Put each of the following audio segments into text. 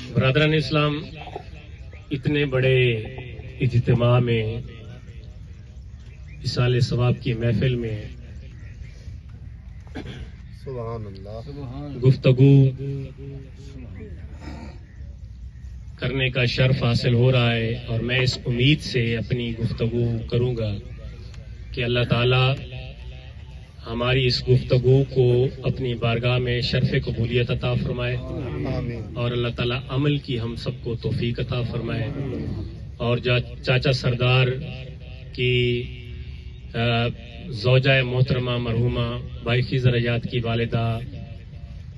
برادران اسلام، اتنے بڑے اجتماع میں، اصال ثواب کی محفل میں سبحان اللہ گفتگو کرنے کا شرف حاصل ہو رہا ہے، اور میں اس امید سے اپنی گفتگو کروں گا کہ اللہ تعالی ہماری اس گفتگو کو اپنی بارگاہ میں شرف قبولیت عطا فرمائے، اور اللہ تعالی عمل کی ہم سب کو توفیق عطا فرمائے، اور چاچا سردار کی زوجہ محترمہ مرحومہ بھائی خضر حیات کی والدہ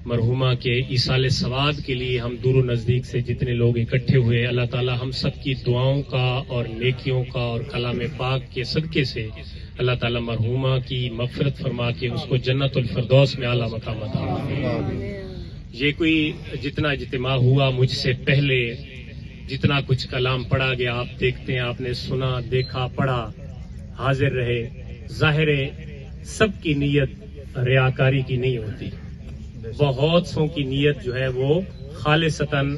مرحومہ کے ایصال ثواب کے لیے ہم دور و نزدیک سے جتنے لوگ اکٹھے ہوئے، اللہ تعالی ہم سب کی دعاؤں کا اور نیکیوں کا اور کلام پاک کے صدقے سے اللہ تعالی مرحومہ کی مغفرت فرما کے اس کو جنت الفردوس میں اعلیٰ مقام عطا فرمائے۔ یہ کوئی جتنا اجتماع ہوا مجھ سے پہلے جتنا کچھ کلام پڑھا گیا، آپ دیکھتے ہیں، آپ نے سنا، دیکھا، پڑھا، حاضر رہے، ظاہر ہے سب کی نیت ریاکاری کی نہیں ہوتی، بہت سو کی نیت جو ہے وہ خالصتاً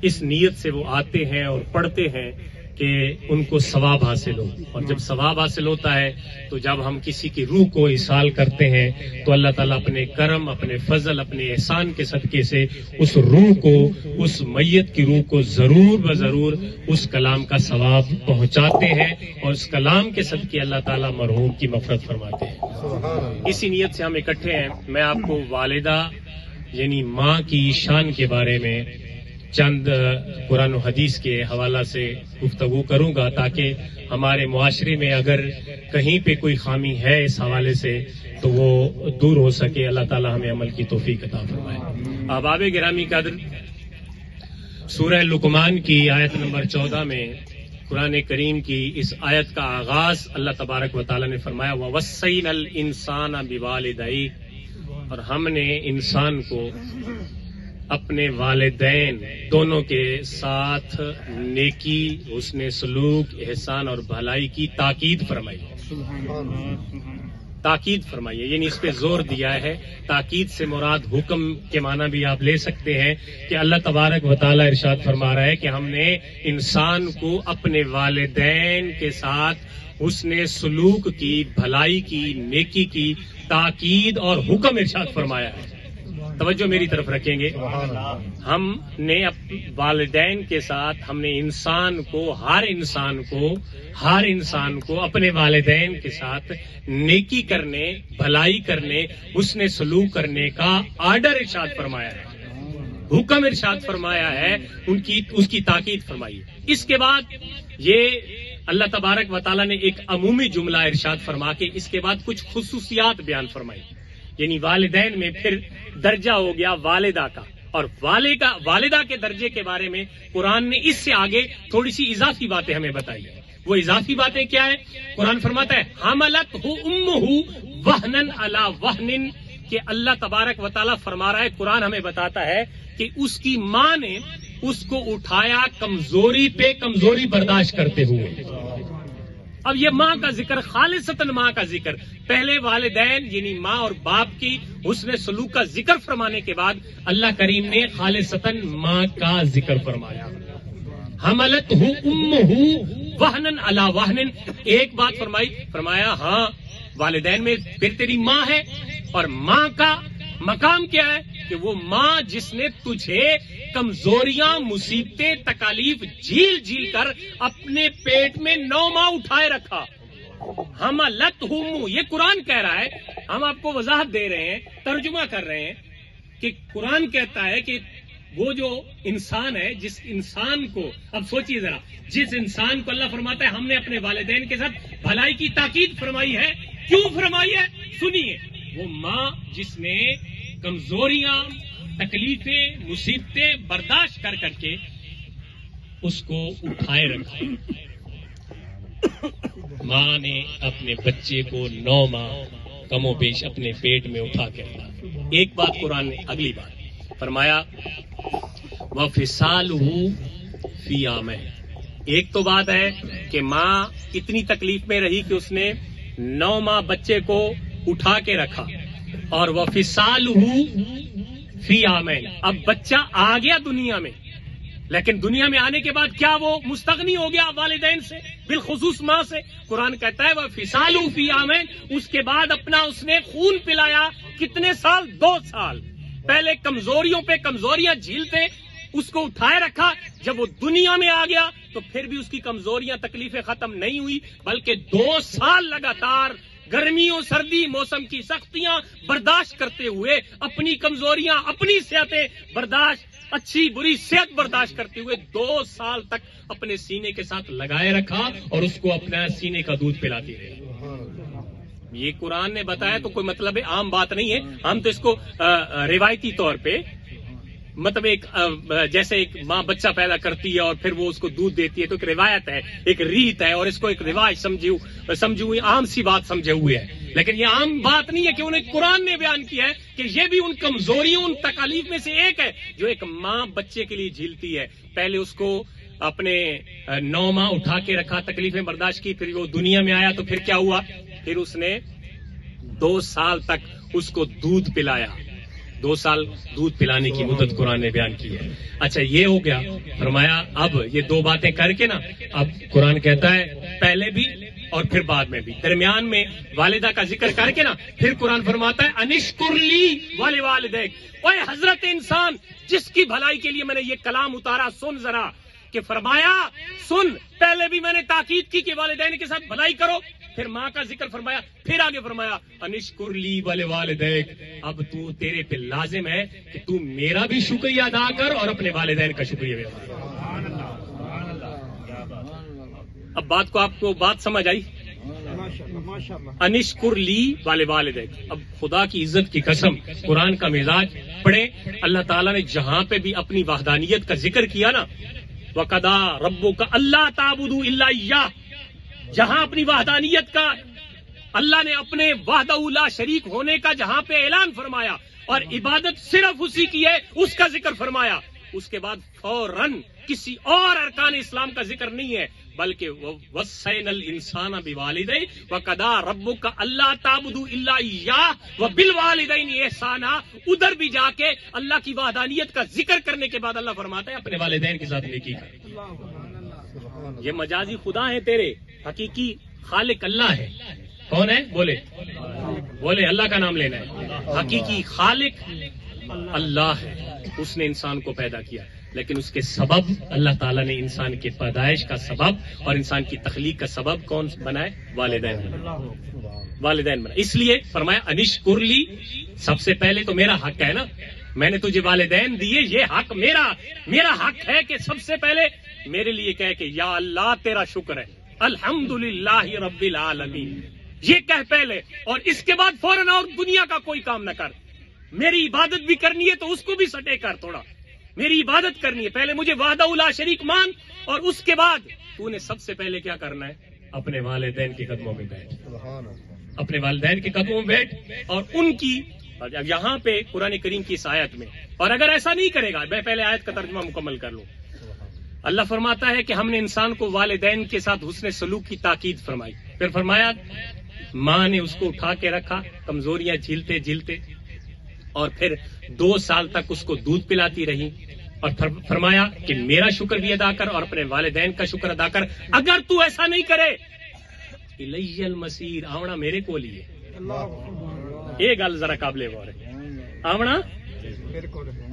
اس نیت سے وہ آتے ہیں اور پڑھتے ہیں کہ ان کو ثواب حاصل ہو، اور جب ثواب حاصل ہوتا ہے تو جب ہم کسی کی روح کو ایصال کرتے ہیں تو اللہ تعالیٰ اپنے کرم، اپنے فضل، اپنے احسان کے صدقے سے اس روح کو، اس میت کی روح کو ضرور بضرور اس کلام کا ثواب پہنچاتے ہیں، اور اس کلام کے صدقے اللہ تعالیٰ مرحوم کی مغفرت فرماتے ہیں۔ اسی نیت سے ہم اکٹھے ہیں۔ میں آپ کو والدہ یعنی ماں کی شان کے بارے میں چند قرآن و حدیث کے حوالہ سے گفتگو کروں گا، تاکہ ہمارے معاشرے میں اگر کہیں پہ کوئی خامی ہے اس حوالے سے تو وہ دور ہو سکے۔ اللہ تعالی ہمیں عمل کی توفیق عطا فرمائے۔ احباب گرامی قدر، سورہ لقمان کی آیت نمبر 14 میں قرآن کریم کی اس آیت کا آغاز اللہ تبارک و تعالی نے فرمایا وَوَصَّيْنَا الْإِنسَانَ بِوَالِدَيْهِ، اور ہم نے انسان کو اپنے والدین دونوں کے ساتھ نیکی، حسن سلوک، احسان اور بھلائی کی تاکید فرمائی۔ تاکید فرمائی ہے، یعنی اس پہ زور دیا ہے۔ تاکید سے مراد حکم کے معنی بھی آپ لے سکتے ہیں کہ اللہ تبارک و تعالی ارشاد فرما رہا ہے کہ ہم نے انسان کو اپنے والدین کے ساتھ حسن سلوک کی، بھلائی کی، نیکی کی تاکید اور حکم ارشاد فرمایا ہے۔ توجہ میری طرف رکھیں گے، ہم نے والدین کے ساتھ، ہم نے انسان کو، ہر انسان کو اپنے والدین کے ساتھ نیکی کرنے، بھلائی کرنے، حسن سلوک کرنے کا آرڈر ارشاد فرمایا ہے، حکم ارشاد فرمایا ہے، اس کی تاکید فرمائی ہے۔ اس کے بعد یہ اللہ تبارک و تعالیٰ نے ایک عمومی جملہ ارشاد فرما کے اس کے بعد کچھ خصوصیات بیان فرمائی، یعنی والدین میں پھر درجہ ہو گیا والدہ کا، اور والدہ کے درجے کے بارے میں قرآن نے اس سے آگے تھوڑی سی اضافی باتیں ہمیں بتائی ہیں۔ وہ اضافی باتیں کیا ہیں؟ قرآن فرماتا ہے حملتہ امہ وہنن علی وہن، کہ اللہ تبارک و تعالیٰ فرما رہا ہے، قرآن ہمیں بتاتا ہے کہ اس کی ماں نے اس کو اٹھایا کمزوری پہ کمزوری برداشت کرتے ہوئے۔ اب یہ ماں کا ذکر، خالصتاً ماں کا ذکر، پہلے والدین یعنی ماں اور باپ کی حسن سلوک کا ذکر فرمانے کے بعد اللہ کریم نے خالصتاً ماں کا ذکر فرمایا۔ حملتہ امہ وہنن علی وہن، ایک بات فرمایا ہاں والدین میں پھر تیری ماں ہے، اور ماں کا مقام کیا ہے کہ وہ ماں جس نے تجھے کمزوریاں، مصیبتیں، تکالیف جھیل کر اپنے پیٹ میں 9 ماہ اٹھائے رکھا۔ حملتہ، یہ قرآن کہہ رہا ہے، ہم آپ کو وضاحت دے رہے ہیں، ترجمہ کر رہے ہیں کہ قرآن کہتا ہے کہ وہ جو انسان ہے، جس انسان کو، اب سوچیے ذرا، جس انسان کو اللہ فرماتا ہے ہم نے اپنے والدین کے ساتھ بھلائی کی تاکید فرمائی ہے، کیوں فرمائی ہے؟ سنیے، وہ ماں جس نے کمزوریاں، تکلیفیں، مصیبتیں برداشت کر کے اس کو اٹھائے رکھا۔ ماں نے اپنے بچے کو 9 ماہ کم و بیش اپنے پیٹ میں اٹھا کے رکھا۔ ایک بات قرآن نے اگلی بات فرمایا وَفِصَالُهُ فِي عَامَيْنِ، ایک تو بات ہے کہ ماں اتنی تکلیف میں رہی کہ اس نے 9 ماہ بچے کو اٹھا کے رکھا، اور وَفِصَالُهُ فِي عَامَيْنِ، اب بچہ آ گیا دنیا میں، لیکن دنیا میں آنے کے بعد کیا وہ مستغنی ہو گیا والدین سے، بالخصوص ماں سے؟ قرآن کہتا ہے وہ فِصَالُ فِي عَامَيْنِ، اس کے بعد اپنا اس نے خون پلایا، کتنے سال؟ 2 سال۔ پہلے کمزوریوں پہ کمزوریاں جھیلتے اس کو اٹھائے رکھا، جب وہ دنیا میں آ گیا تو پھر بھی اس کی کمزوریاں تکلیفیں ختم نہیں ہوئی، بلکہ 2 سال لگاتار گرمیوں سردی موسم کی سختیاں برداشت کرتے ہوئے، اپنی کمزوریاں اپنی صحتیں برداشت، اچھی بری صحت برداشت کرتے ہوئے 2 سال تک اپنے سینے کے ساتھ لگائے رکھا اور اس کو اپنا سینے کا دودھ پلاتی رہی۔ یہ قرآن نے بتایا تو کوئی مطلب عام بات نہیں ہے، ہم تو اس کو روایتی طور پہ مطلب ایک جیسے ایک ماں بچہ پیدا کرتی ہے اور پھر وہ اس کو دودھ دیتی ہے تو ایک روایت ہے، ایک ریت ہے، اور اس کو ایک رواج سمجھے ہوئے عام سی بات سمجھے ہوئے ہے، لیکن یہ عام بات نہیں ہے کہ انہیں قرآن نے بیان کیا ہے کہ یہ بھی ان کمزوریوں ان تکالیف میں سے ایک ہے جو ایک ماں بچے کے لیے جھیلتی ہے۔ پہلے اس کو اپنے 9 ماہ اٹھا کے رکھا، تکلیفیں برداشت کی، پھر وہ دنیا میں آیا تو پھر کیا ہوا؟ پھر اس نے 2 سال تک اس کو دودھ پلایا، 2 سال دودھ پلانے کی مدت قرآن نے بیان کی ہے۔ اچھا یہ ہو گیا، فرمایا اب یہ 2 باتیں کر کے نا، اب قرآن کہتا ہے پہلے بھی اور پھر بعد میں بھی، درمیان میں والدہ کا ذکر کر کے نا پھر قرآن فرماتا ہے انشکر لی ولوالدیک، اوے حضرت انسان جس کی بھلائی کے لیے میں نے یہ کلام اتارا سن ذرا، کہ فرمایا سن، پہلے بھی میں نے تاکید کی کہ والدین کے ساتھ بھلائی کرو، پھر ماں کا ذکر فرمایا، پھر آگے فرمایا انشکر لی ولوالدیک، اب تو تیرے پہ لازم ہے کہ تو میرا بھی شکریہ ادا کر اور اپنے والدین کا شکریہ بھی ادا کر۔ اب بات کو آپ کو بات سمجھ آئی؟ انشکر لی والدیک، اب خدا کی عزت کی قسم قرآن کا مزاج پڑھیں، اللہ تعالیٰ نے جہاں پہ بھی اپنی وحدانیت کا ذکر کیا نا، وَقَضَىٰ رَبُّكَ أَلَّا تَعْبُدُوا إِلَّا إِيَّاهُ، جہاں اپنی وحدانیت کا اللہ نے اپنے وحدہ لا شریک ہونے کا جہاں پہ اعلان فرمایا اور عبادت صرف اسی کی ہے اس کا ذکر فرمایا، اس کے بعد فوراً کسی اور ارکان اسلام کا ذکر نہیں ہے، بلکہ وَوَصَّيْنَا الْإِنسَانَ بِوَالِدَيْهِ وَقَضَىٰ رَبُّكَ أَلَّا تَعْبُدُوا إِلَّا إِيَّاهُ وَبِالْوَالِدَيْنِ إِحْسَانًا، ادھر بھی جا کے اللہ کی وحدانیت کا ذکر کرنے کے بعد اللہ فرماتا ہے اپنے والدین کے ساتھ نیکی کر۔ یہ مجازی خدا ہے تیرے، حقیقی خالق اللہ ہے۔ کون ہے؟ بولے اللہ کا نام لینا ہے۔ حقیقی خالق اللہ ہے، اس نے انسان کو پیدا کیا، لیکن اس کے سبب اللہ تعالیٰ نے انسان کے پیدائش کا سبب اور انسان کی تخلیق کا سبب کون بنائے؟ والدین بنا۔ اس لیے فرمایا انشکر لی، سب سے پہلے تو میرا حق ہے نا، میں نے تجھے والدین دیے، یہ حق میرا حق ہے کہ سب سے پہلے میرے لیے کہے کہ یا اللہ تیرا شکر ہے، الحمدللہ رب العالمین، یہ کہہ پہلے، اور اس کے بعد فوراً اور دنیا کا کوئی کام نہ کر۔ میری عبادت بھی کرنی ہے تو اس کو بھی سٹے کر، تھوڑا میری عبادت کرنی ہے، پہلے مجھے وحدہ لا شریک مان، اور اس کے بعد تو نے سب سے پہلے کیا کرنا ہے؟ اپنے والدین کے قدموں میں بیٹھ، اپنے والدین کے قدموں میں بیٹھ، اور ان کی یہاں پہ قرآن کریم کی اس آیت میں، اور اگر ایسا نہیں کرے گا، میں پہلے آیت کا ترجمہ مکمل کر لوں۔ اللہ فرماتا ہے کہ ہم نے انسان کو والدین کے ساتھ حسن سلوک کی تاکید فرمائی، پھر فرمایا ماں نے اس کو اٹھا کے رکھا کمزوریاں جھیلتے، اور پھر 2 سال تک اس کو دودھ پلاتی رہی، اور فرمایا کہ میرا شکر بھی ادا کر اور اپنے والدین کا شکر ادا کر، اگر تو ایسا نہیں کرے الی المصیر، آونا میرے کو لیے۔ یہ گل ذرا قابل غور ہے، آونا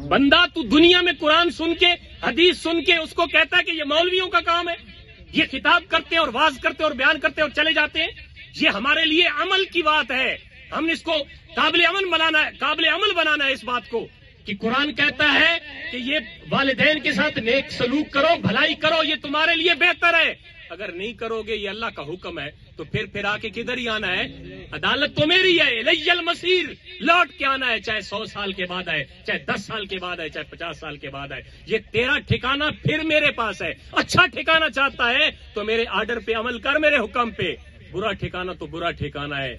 بندہ تو دنیا میں قرآن سن کے حدیث سن کے اس کو کہتا ہے کہ یہ مولویوں کا کام ہے، یہ خطاب کرتے اور واز کرتے اور بیان کرتے اور چلے جاتے ہیں، یہ ہمارے لیے عمل کی بات ہے، ہم نے اس کو قابل عمل بنانا ہے اس بات کو کہ قرآن کہتا ہے کہ یہ والدین کے ساتھ نیک سلوک کرو، بھلائی کرو، یہ تمہارے لیے بہتر ہے، اگر نہیں کرو گے یہ اللہ کا حکم ہے تو پھر آ کے کدھر ہی آنا ہے؟ عدالت تو میری ہے، الی المصیر، لوٹ کے آنا ہے، چاہے 100 سال کے بعد آئے، چاہے 10 سال کے بعد آئے، چاہے 50 سال کے بعد آئے، یہ تیرا ٹھکانہ پھر میرے پاس ہے۔ اچھا ٹھکانہ چاہتا ہے تو میرے آرڈر پہ عمل کر، میرے حکم پہ، برا ٹھکانہ تو برا ٹھکانہ ہے،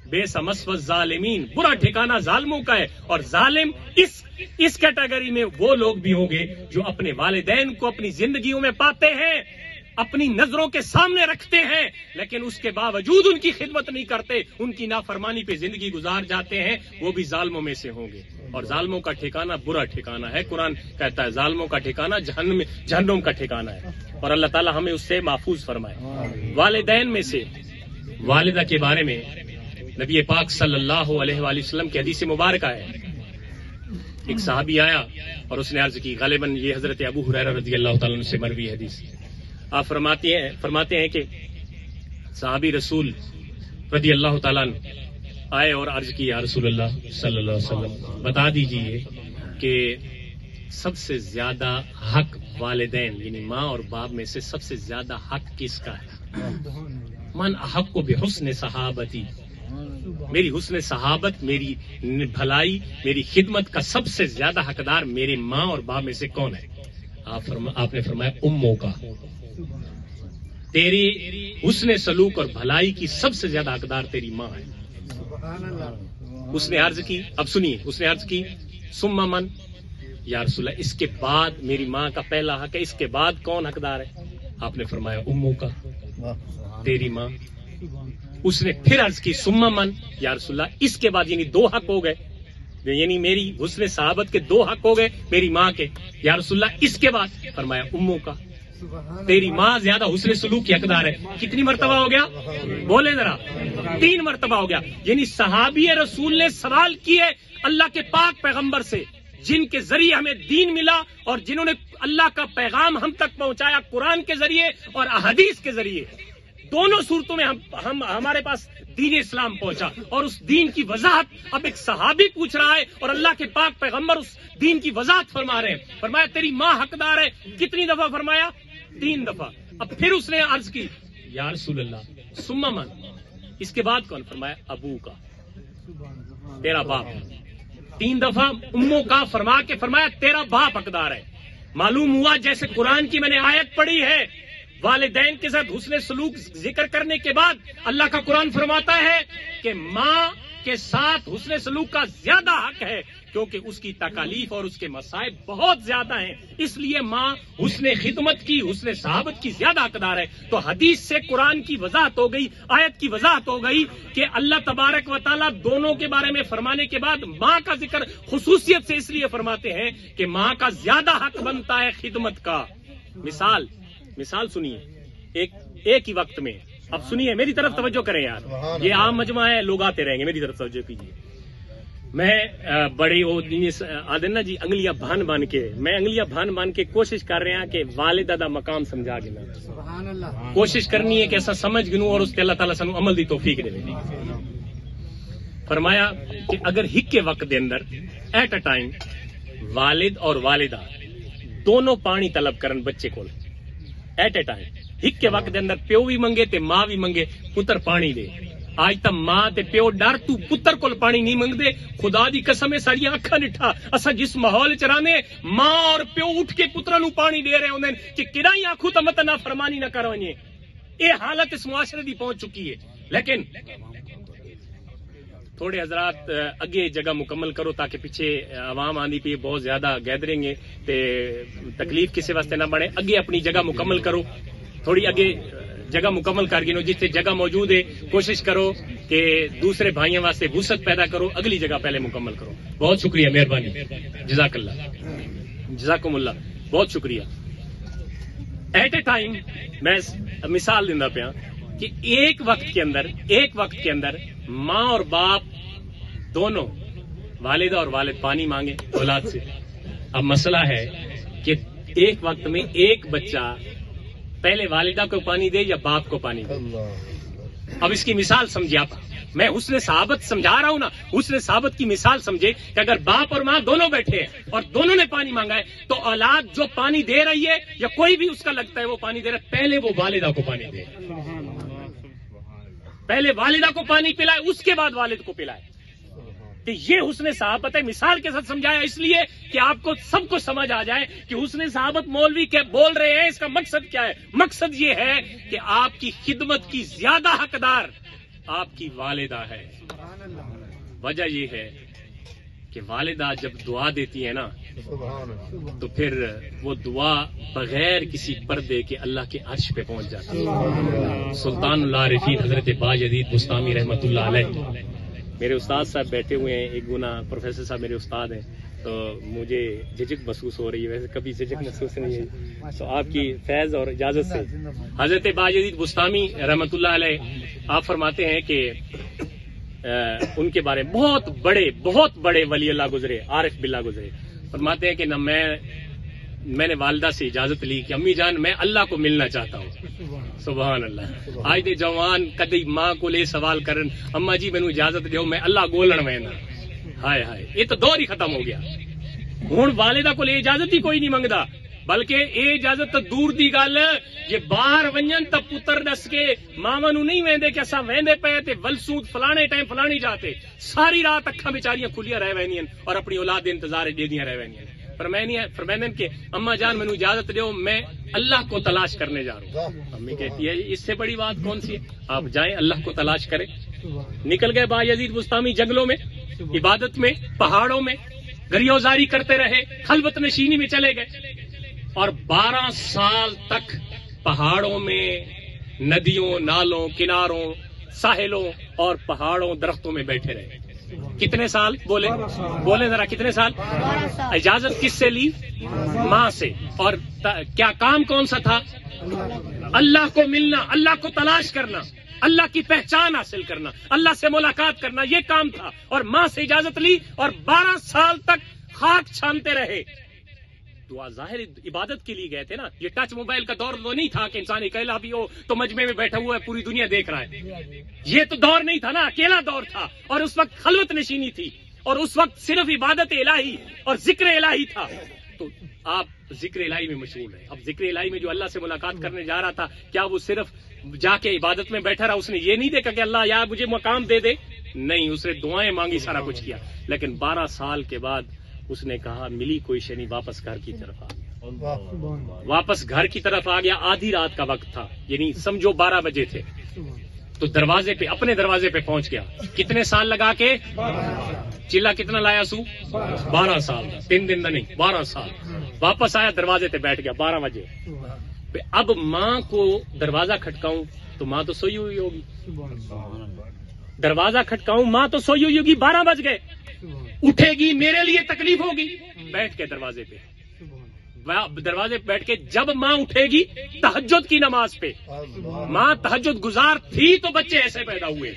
بے سمسو ظالمین، برا ٹھکانہ ظالموں کا ہے، اور ظالم اس کیٹیگری میں وہ لوگ بھی ہوں گے جو اپنے والدین کو اپنی زندگیوں میں پاتے ہیں، اپنی نظروں کے سامنے رکھتے ہیں لیکن اس کے باوجود ان کی خدمت نہیں کرتے، ان کی نافرمانی پہ زندگی گزار جاتے ہیں، وہ بھی ظالموں میں سے ہوں گے، اور ظالموں کا ٹھکانہ برا ٹھکانہ ہے۔ قرآن کہتا ہے ظالموں کا ٹھکانہ جہنم کا ٹھکانہ ہے، اور اللہ تعالی ہمیں اس سے محفوظ فرمائے۔ والدین میں سے والدہ کے بارے میں نبی پاک صلی اللہ علیہ وآلہ وسلم کی حدیث مبارکہ ہے، ایک صحابی آیا اور اس نے عرض کی، غالباً یہ حضرت ابو ہریرہ رضی اللہ تعالیٰ عنہ سے مروی حدیث، آپ فرماتے ہیں کہ صحابی رسول رضی اللہ تعالیٰ عنہ آئے اور عرض کی، یا رسول اللہ صلی اللہ علیہ وسلم بتا دیجئے کہ سب سے زیادہ حق والدین یعنی ماں اور باپ میں سے سب سے زیادہ حق کس کا ہے؟ من احق بحسن صحابتی، میری حسن صحابت، میری بھلائی، میری خدمت کا سب سے زیادہ حقدار میرے ماں اور باپ میں سے کون ہے؟ آپ نے فرمایا اموں کا، تیری حسن سلوک اور بھلائی کی سب سے زیادہ حقدار تیری ماں ہے۔ اس نے عرض کی، اب سنیے، اس نے عرض کی ثم من، یا رسول اللہ اس کے بعد میری ماں کا پہلا حق ہے، اس کے بعد کون حقدار ہے؟ آپ نے فرمایا اموں کا، تیری ماں۔ اس نے پھر عرض کی ثم من، یا رسول اللہ اس کے بعد، یعنی دو حق ہو گئے، یعنی میری حسن صحابت کے دو حق ہو گئے میری ماں کے، یا رسول اللہ اس کے بعد؟ فرمایا اموں کا، تیری ماں زیادہ حسن سلوک کی حقدار ہے۔ کتنی مرتبہ ہو گیا؟ بولے ذرا، 3 مرتبہ ہو گیا۔ یعنی صحابی رسول نے سوال کیے اللہ کے پاک پیغمبر سے، جن کے ذریعے ہمیں دین ملا اور جنہوں نے اللہ کا پیغام ہم تک پہنچایا قرآن کے ذریعے اور احادیث کے ذریعے، دونوں صورتوں میں ہمارے پاس دین اسلام پہنچا، اور اس دین کی وضاحت اب ایک صحابی پوچھ رہا ہے اور اللہ کے پاک پیغمبر اس دین کی وضاحت فرما رہے ہیں۔ فرمایا تیری ماں حقدار ہے، کتنی دفعہ فرمایا؟ 3 دفعہ۔ اب پھر اس نے عرض کی یا رسول اللہ ثم من، اس کے بعد کون؟ فرمایا ابو کا، تیرا باپ۔ 3 دفعہ اموں کا فرما کے فرمایا تیرا باپ حقدار ہے۔ معلوم ہوا جیسے قرآن کی میں نے آیت پڑھی ہے، والدین کے ساتھ حسن سلوک ذکر کرنے کے بعد اللہ کا قرآن فرماتا ہے کہ ماں کے ساتھ حسن سلوک کا زیادہ حق ہے، کیونکہ اس کی تکالیف اور اس کے مصائب بہت زیادہ ہیں، اس لیے ماں حسن خدمت کی، حسن صحابت کی زیادہ حقدار ہے۔ تو حدیث سے قرآن کی وضاحت ہو گئی، آیت کی وضاحت ہو گئی کہ اللہ تبارک و تعالیٰ دونوں کے بارے میں فرمانے کے بعد ماں کا ذکر خصوصیت سے اس لیے فرماتے ہیں کہ ماں کا زیادہ حق بنتا ہے خدمت کا۔ مثال سنیے، ایک ہی وقت میں، اب سنیے میری طرف توجہ کریں یار، یہ عام مجمع ہے، لوگ آتے رہیں گے، میری طرف توجہ کیجیے۔ میں بڑے آدھے نا جی انگلیاں بھان کے، میں انگلیاں بھان کے کوشش کر رہے ہیں کہ والدہ دا مقام سمجھا گنا، کوشش کرنی ہے کہ ایسا سمجھ گنوں اور اس کے اللہ تعالیٰ سانو عمل دی توفیق دے۔ فرمایا کہ اگر ہک کے وقت دے اندر ایٹ اے ٹائم والد اور والدہ دونوں پانی طلب کرن بچے کو، ایٹ اے ٹائم ہک کے وقت دے اندر پیو بھی منگے تے ماں بھی منگے پتر پانی دے، آج تک ماں تے پیو ڈر تو پتر کو پانی نہیں منگدے، خدا دی قسم ہے ساری اکھاں نٹھا اساں جس ماحول چ رہنے ماں اور پیو اٹھ کے پتراں نو پانی دے رہے ہوندے کہ کڈا ہی آکھو تے مت نہ فرمانی نہ کرو، یہ حالت اس معاشرے دی پہنچ چکی ہے۔ لیکن تھوڑے حضرات اگے جگہ مکمل کرو تاکہ پیچھے عوام آندی پی بہت زیادہ گیدرنگ ہے تے تکلیف کسی واسطے نہ بنے، اگے اپنی جگہ مکمل کرو، تھوڑی اگے جگہ مکمل کر گنو، جتنے جگہ موجود ہے کوشش کرو کہ دوسرے بھائیوں واسطے وسعت پیدا کرو، اگلی جگہ پہلے مکمل کرو۔ بہت شکریہ، مہربانی، جزاک اللہ، جزاکم اللہ، بہت شکریہ۔ ایٹ اے ٹائم میں مثال دینا پیا کہ ایک وقت کے اندر ماں اور باپ دونوں، والدہ اور والد پانی مانگے اولاد سے۔ اب مسئلہ ہے کہ ایک وقت میں ایک بچہ پہلے والدہ کو پانی دے یا باپ کو پانی دے۔ اب اس کی مثال سمجھے آپ، میں حسن صحابت سمجھا رہا ہوں نا، حسن صحابت کی مثال سمجھے کہ اگر باپ اور ماں دونوں بیٹھے ہیں اور دونوں نے پانی مانگا ہے تو اولاد جو پانی دے رہی ہے یا کوئی بھی اس کا لگتا ہے وہ پانی دے رہا ہے، پہلے وہ والدہ کو پانی دے، پہلے والدہ کو پانی پلائے اس کے بعد والد کو پلائے۔ کہ یہ حسن صحابت ہے، مثال کے ساتھ سمجھایا اس لیے کہ آپ کو سب کو سمجھ آ جائے کہ حسن صحابت مولوی کے بول رہے ہیں اس کا مقصد کیا ہے۔ مقصد یہ ہے کہ آپ کی خدمت کی زیادہ حقدار آپ کی والدہ ہے۔ وجہ یہ ہے کہ والدہ جب دعا دیتی ہے نا سبحان اللہ تو پھر وہ دعا بغیر کسی پردے کے اللہ کے عرش پہ پہنچ جاتی ہے. سلطان العارفین حضرت باجدید بستامی رحمۃ اللہ علیہ میرے استاد صاحب بیٹھے ہوئے ہیں. ایک گنا پروفیسر صاحب میرے استاد ہیں تو مجھے جھجک محسوس ہو رہی ہے, ویسے کبھی جھجک محسوس نہیں ہے. تو آپ کی فیض اور اجازت سے حضرت باجدید بستامی رحمۃ اللہ علیہ آپ فرماتے ہیں کہ ان کے بارے میں بہت بڑے ولی اللہ گزرے, عارف باللہ گزرے. فرماتے ہیں کہ نہ میں نے والدہ سے اجازت لی کہ امی جان میں اللہ کو ملنا چاہتا ہوں. سبحان اللہ. آج دے جوان کدی ماں کو لے سوال کرن اما جی مینوں اجازت دیو میں اللہ گولن وینا. ہائے ہائے یہ تو دور ہی ختم ہو گیا. ہوں والدہ کو اجازت ہی کوئی نہیں منگتا, بلکہ یہ اجازت تو دور دی گل جی باہر ونجن تو پتر دس کے ماوا نو نہیں ویندے کہ اصا ویندے پے تے ولسود فلانے ٹائم فلانی جاتے ساری رات اکھاں بیچاریاں کھلیاں رہ وینیاں اور اپنی اولاد دے انتظار دے دیاں رہ وینیاں. فرمائیں کہ اما جان مینوں اجازت دیو میں اللہ کو تلاش کرنے جا رہا ہوں. امی کہتی ہے اس سے بڑی بات کون سی ہے, آپ جائیں اللہ کو تلاش کریں. نکل گئے باجدید بستامی جنگلوں میں, عبادت میں, پہاڑوں میں گریوزاری کرتے رہے, خلوت نشینی میں چلے گئے اور 12 سال تک پہاڑوں میں, ندیوں, نالوں, کناروں, ساحلوں اور پہاڑوں, درختوں میں بیٹھے رہے. کتنے سال بولے ذرا کتنے سال؟ اجازت کس سے لی؟ ماں سے. اور کیا کام کون سا تھا؟ اللہ کو ملنا, اللہ کو تلاش کرنا, اللہ کی پہچان حاصل کرنا, اللہ سے ملاقات کرنا, یہ کام تھا. اور ماں سے اجازت لی اور 12 سال تک خاک چھانتے رہے. دعا ظاہر عبادت کے لیے گئے تھے نا. یہ ٹچ موبائل کا دور تو نہیں تھا کہ انسان اکیلا بھی ہو تو مجمع میں بیٹھا ہوا ہے پوری دنیا دیکھ رہا ہے. یہ تو دور نہیں تھا نا, اکیلا دور تھا. اور اس وقت خلوت نشینی تھی اور اس وقت صرف عبادت الہی اور ذکر الہی تھا. تو آپ ذکر الہی میں مشغول ہیں. اب ذکر الہی میں جو اللہ سے ملاقات کرنے جا رہا تھا, کیا وہ صرف جا کے عبادت میں بیٹھا رہا؟ اس نے یہ نہیں دیکھا کہ اللہ یا مجھے مقام دے دے, نہیں, اس نے دعائیں مانگی, سارا کچھ کیا. لیکن 12 سال کے بعد اس نے کہا ملی کوئی شے نہیں, واپس گھر کی طرف آ گیا. واپس گھر کی طرف آ گیا. آدھی رات کا وقت تھا, یعنی سمجھو 12 بجے تھے. تو دروازے پہ, اپنے دروازے پہ پہنچ گیا. کتنے سال لگا کے؟ چلا کتنا لایا سو؟ 12 سال, 3 دن نہیں, 12 سال. واپس آیا, دروازے پہ بیٹھ گیا 12 بجے. اب ماں کو دروازہ کھٹکاؤں تو ماں تو سوئی ہوئی ہوگی. دروازہ کھٹکاؤں, ماں تو سوئی ہوئی ہوگی. 12 بج گئے, اٹھے گی, میرے لیے تکلیف ہوگی. بیٹھ کے دروازے پہ بیٹھ کے جب ماں اٹھے گی تہجد کی نماز پہ, ماں تہجد گزار تھی تو بچے ایسے پیدا ہوئے.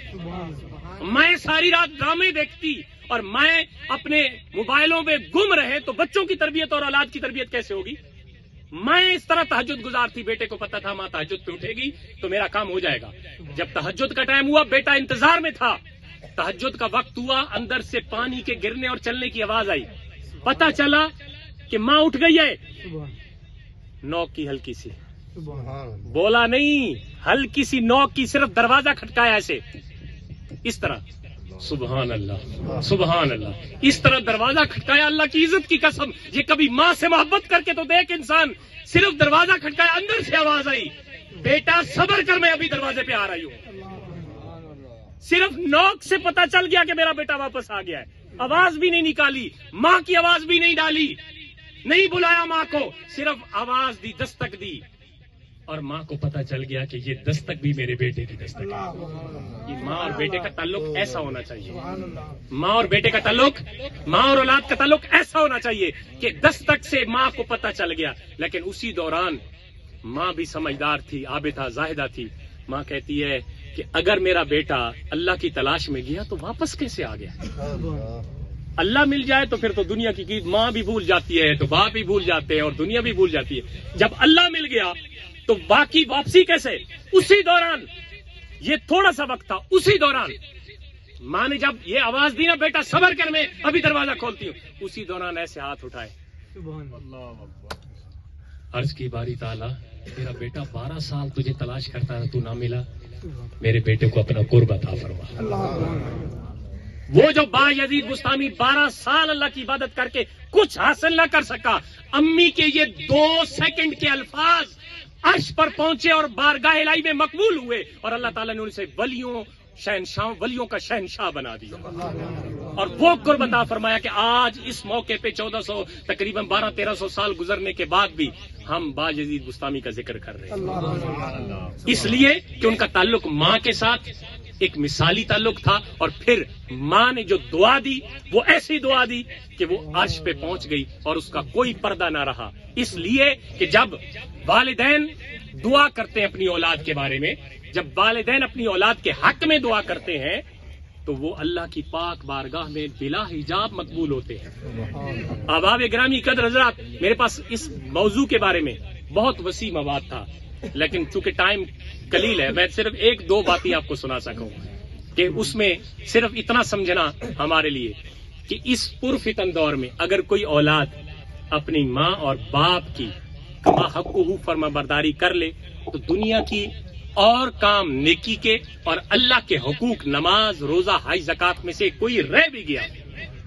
میں ساری رات ڈرامے دیکھتی اور میں اپنے موبائلوں میں گم رہے تو بچوں کی تربیت اور اولاد کی تربیت کیسے ہوگی؟ میں اس طرح تہجد گزار تھی. بیٹے کو پتا تھا ماں تہجد پہ اٹھے گی تو میرا کام ہو جائے گا. جب تہجد کا ٹائم ہوا, بیٹا انتظار میں تھا. تہجد کا وقت ہوا, اندر سے پانی کے گرنے اور چلنے کی آواز آئی. پتا چلا کہ ماں اٹھ گئی ہے. نوک کی ہلکی سی, بولا نہیں, ہلکی سی نوک کی, صرف دروازہ کھٹکایا ایسے, اس طرح. سبحان اللہ, سبحان اللہ. اس طرح دروازہ کھٹکایا. اللہ کی عزت کی قسم, یہ کبھی ماں سے محبت کر کے تو دیکھ انسان. صرف دروازہ کھٹکایا, اندر سے آواز آئی, بیٹا صبر کر, میں ابھی دروازے پہ آ رہی ہوں. صرف نوک سے پتا چل گیا کہ میرا بیٹا واپس آ گیا ہے. آواز بھی نہیں نکالی, ماں کی آواز بھی نہیں ڈالی, نہیں بلایا ماں کو, صرف آواز دی, دستک دی. اور ماں کو پتا چل گیا کہ یہ دستک بھی میرے بیٹے کی دستک ہے. یہ ماں اور بیٹے کا تعلق ایسا ہونا چاہیے. ماں اور بیٹے کا تعلق, ماں اور اولاد کا تعلق ایسا ہونا چاہیے کہ دستک سے ماں کو پتا چل گیا. لیکن اسی دوران ماں بھی سمجھدار تھی, عابدہ, زاہدہ تھی. ماں کہتی ہے کہ اگر میرا بیٹا اللہ کی تلاش میں گیا تو واپس کیسے آ گیا؟ اللہ مل جائے تو پھر تو دنیا کی ماں بھی بھول جاتی ہے, تو باپ بھی بھول جاتے ہیں اور دنیا بھی بھول جاتی ہے. جب اللہ مل گیا تو باقی واپسی کیسے؟ اسی دوران, یہ تھوڑا سا وقت تھا, اسی دوران ماں نے جب یہ آواز دی نا, بیٹا صبر کر, میں ابھی دروازہ کھولتی ہوں, اسی دوران ایسے ہاتھ اٹھائے. عرض کی باری تعالیٰ, تیرا بیٹا 12 سال تجھے تلاش کرتا ہے, تو نہ ملا, میرے بیٹے کو اپنا قرب عطا فرما. وہ جو باجدید بستامی 12 سال اللہ کی عبادت کر کے کچھ حاصل نہ کر سکا, امی کے یہ 2 سیکنڈ کے الفاظ عرش پر پہنچے اور بارگاہ الہی میں مقبول ہوئے, اور اللہ تعالیٰ نے ان سے ولیوں, شہنشاہ ولیوں کا شہنشاہ بنا دیا اور وہ قرب عطا فرمایا کہ آج اس موقع پہ 1400 تقریباً 1200-1300 سال گزرنے کے بعد بھی ہم باجزید بستامی کا ذکر کر رہے ہیں، اس لیے کہ ان کا تعلق ماں کے ساتھ ایک مثالی تعلق تھا، اور پھر ماں نے جو دعا دی وہ ایسی دعا دی کہ وہ عرش پہ پہنچ گئی اور اس کا کوئی پردہ نہ رہا. اس لیے کہ جب والدین دعا کرتے ہیں اپنی اولاد کے بارے میں، جب والدین اپنی اولاد کے حق میں دعا کرتے ہیں تو وہ اللہ کی پاک بارگاہ میں بلا حجاب مقبول ہوتے ہیں. احباب گرامی قدر حضرات، میرے پاس اس موضوع کے بارے میں بہت وسیع مواد تھا، لیکن چونکہ ٹائم قلیل ہے میں صرف 1-2 باتیں آپ کو سنا سکوں کہ اس میں صرف اتنا سمجھنا ہمارے لیے کہ اس پرفتن دور میں اگر کوئی اولاد اپنی ماں اور باپ کی کما حقہ فرما برداری کر لے تو دنیا کی اور کام نیکی کے اور اللہ کے حقوق نماز روزہ حج زکات میں سے کوئی رہ بھی گیا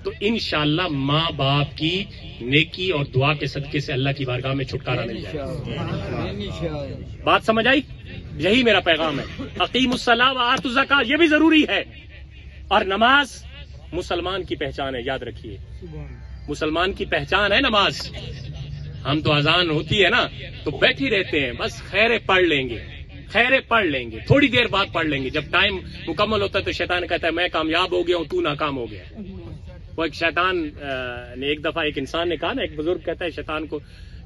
تو انشاءاللہ ماں باپ کی نیکی اور دعا کے صدقے سے اللہ کی بارگاہ میں چھٹکارا مل جائے گا. بات سمجھ آئی؟ یہی میرا پیغام ہے. اقیم الصلاۃ وآتوا الزکاۃ یہ بھی ضروری ہے، اور نماز مسلمان کی پہچان ہے، یاد رکھیے مسلمان کی پہچان ہے نماز. ہم تو اذان ہوتی ہے نا تو بیٹھی رہتے ہیں، بس خیرے پڑھ لیں گے تھوڑی دیر بعد پڑھ لیں گے، جب ٹائم مکمل ہوتا ہے تو شیطان کہتا ہے میں کامیاب ہو گیا ہوں تو ناکام ہو گیا. وہ ایک شیطان نے ایک دفعہ ایک انسان نے کہا نا، ایک بزرگ کہتا ہے شیطان کو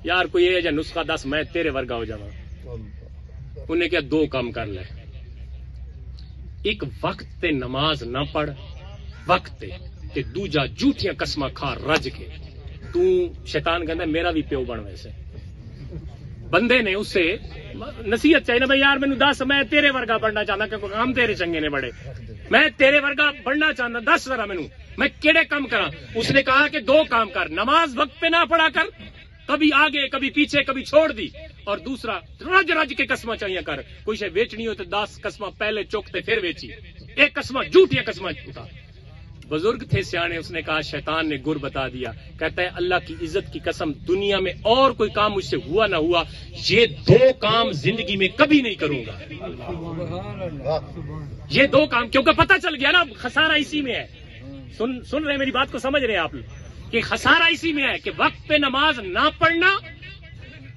یار کوئی یہ جا نسخہ دس میں تیرے ورگا ہو جاؤں. انہیں کیا 2 کام کر لے، ایک وقت تے نماز نہ پڑھ وقت تے دوجا جھوٹیاں قسمہ کھا رج کے تو شیطان کہتا ہے میرا بھی پیو بن. ویسے بندے نے اس سے نصیحت چاہیے نا بھائی یار مینوں دس میں تیرے ورگا بننا چاہتا کیونکہ کام تیرے چنگے نے بڑے، میں تیرے ورگا بننا چاہتا، دس ذرا مینوں میں کیڑے کام کراں. اس نے کہا کہ 2 کام کر، نماز وقت پہ نہ پڑھا کر، کبھی آگے کبھی پیچھے کبھی چھوڑ دی، اور دوسرا رج کے قسمہ چاہیے کر. کوئی شے بیچنی ہو تو 10 قسمہ پہلے چوکتے پھر بیچی، ایک قسمہ جھوٹیاں قسمہ اٹھا. بزرگ تھے سیانے، اس نے کہا شیطان نے گر بتا دیا، کہتا ہے اللہ کی عزت کی قسم دنیا میں اور کوئی کام مجھ سے ہوا نہ ہوا یہ 2 کام زندگی میں کبھی نہیں کروں گا. یہ 2 کام، کیونکہ پتہ چل گیا نا خسارہ اسی میں ہے. سن رہے میری بات کو سمجھ رہے ہیں آپ کہ خسارہ اسی میں ہے کہ وقت پہ نماز نہ پڑھنا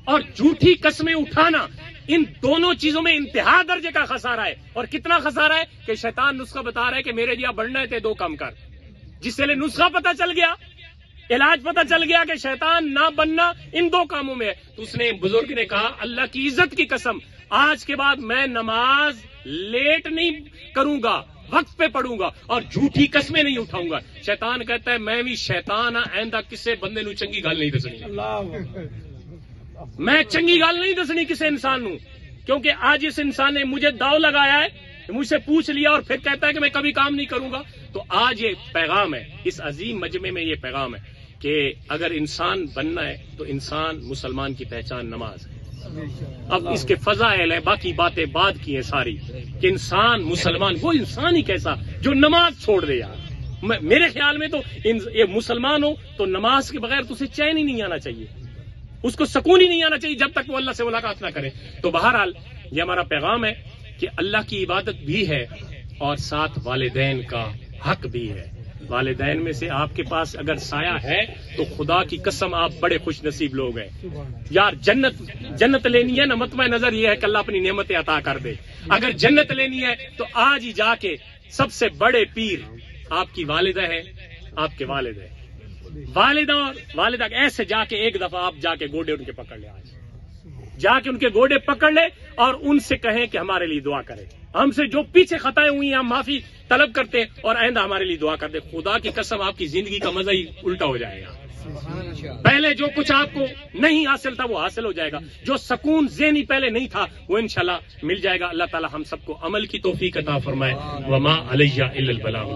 اور جھوٹی قسمیں اٹھانا، ان دونوں چیزوں میں انتہا درجے کا خسارہ ہے. اور کتنا خسارہ ہے کہ شیطان نسخہ بتا رہا ہے کہ میرے لیا بڑھنا ہے تے 2 کام کر. جس سے نسخہ پتہ چل گیا، علاج پتہ چل گیا کہ شیطان نہ بننا ان 2 کاموں میں ہے. تو اس نے بزرگ نے کہا اللہ کی عزت کی قسم آج کے بعد میں نماز لیٹ نہیں کروں گا، وقت پہ پڑھوں گا اور جھوٹی قسمیں نہیں اٹھاؤں گا. شیطان کہتا ہے میں بھی شیطان ہاں، آئندہ کسے بندے نو چنگی گل نہیں دسنی، میں چنگی گل نہیں دسنی کسی انسان نو، کیونکہ آج اس انسان نے مجھے داؤ لگایا ہے، مجھ سے پوچھ لیا اور پھر کہتا ہے کہ میں کبھی کام نہیں کروں گا. تو آج یہ پیغام ہے، اس عظیم مجمع میں یہ پیغام ہے کہ اگر انسان بننا ہے تو انسان مسلمان کی پہچان نماز ہے. اب اس کے فضائل ہے، باقی باتیں بعد کی ہیں ساری، کہ انسان مسلمان وہ انسان ہی کیسا جو نماز چھوڑ دے. یار میرے خیال میں تو یہ مسلمان ہو تو نماز کے بغیر تو اسے چین ہی نہیں آنا چاہیے، اس کو سکون ہی نہیں آنا چاہیے جب تک وہ اللہ سے ملاقات نہ کرے. تو بہرحال یہ ہمارا پیغام ہے کہ اللہ کی عبادت بھی ہے اور ساتھ والدین کا حق بھی ہے. والدین میں سے آپ کے پاس اگر سایہ ہے تو خدا کی قسم آپ بڑے خوش نصیب لوگ ہیں. یار جنت لینی ہے نا، مطمع نظر یہ ہے کہ اللہ اپنی نعمتیں عطا کر دے. اگر جنت لینی ہے تو آج ہی جا کے سب سے بڑے پیر آپ کی والدہ ہے، آپ کے والد ہے. والدہ اور والدہ ایسے جا کے ایک دفعہ آپ جا کے گوڑے ان کے پکڑ لے، آج جا کے ان کے گوڑے پکڑ لے اور ان سے کہیں کہ ہمارے لیے دعا کرے. ہم سے جو پیچھے خطائیں ہوئی ہیں ہم معافی طلب کرتے ہیں اور آئندہ ہمارے لیے دعا کرتے. خدا کی قسم آپ کی زندگی کا مزہ ہی الٹا ہو جائے گا. پہلے جو کچھ آپ کو نہیں حاصل تھا وہ حاصل ہو جائے گا، جو سکون ذہنی پہلے نہیں تھا وہ انشاءاللہ مل جائے گا. اللہ تعالی ہم سب کو عمل کی توفیق عطا فرمائے. وما علیہ الا البلاغ.